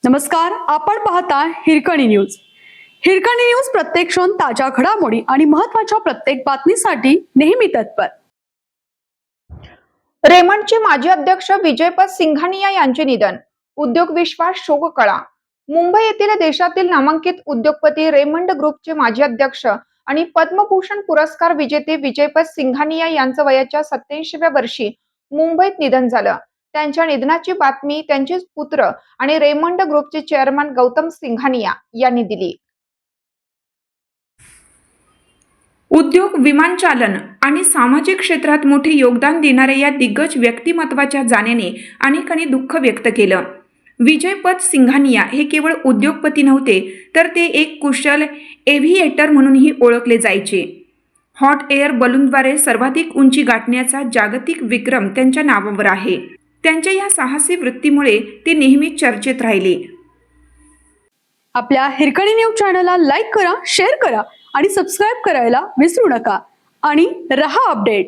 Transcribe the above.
नमस्कार, आपण पाहता हिरकणी न्यूज. हिरकणी न्यूज प्रत्येक क्षण ताज्या घडामोडी आणि महत्त्वाच्या प्रत्येक बातमीसाठी नेहमी तत्पर. रेमंडचे माजी अध्यक्ष विजयपत सिंघानिया यांचे निधन. उद्योग विश्वास शोककळा. मुंबई येथील देशातील नामांकित उद्योगपती रेमंड ग्रुपचे माजी अध्यक्ष आणि पद्मभूषण पुरस्कार विजेते विजयपत सिंघानिया यांचं वयाच्या 87व्या वर्षी मुंबईत निधन झालं. त्यांच्या निधनाची बातमी त्यांचे पुत्र आणि रेमंड ग्रुपचे चेअरमन गौतम सिंघानिया यांनी दिली. उद्योग, विमानचालन आणि सामाजिक क्षेत्रात मोठे योगदान देणाऱ्या या दिग्गज व्यक्तिमत्वाच्या जाण्याने अनेकांनी दुःख व्यक्त केलं. विजयपत सिंघानिया हे केवळ उद्योगपती नव्हते, तर ते एक कुशल एव्हिएटर म्हणूनही ओळखले जायचे. हॉट एअर बलूनद्वारे सर्वाधिक उंची गाठण्याचा जागतिक विक्रम त्यांच्या नावावर आहे. त्यांच्या या साहसी वृत्तीमुळे ते नेहमी चर्चेत राहिले. आपल्या हिरकणी न्यूज चॅनलला लाईक करा, शेअर करा आणि सबस्क्राईब करायला विसरू नका. आणि रहा अपडेट.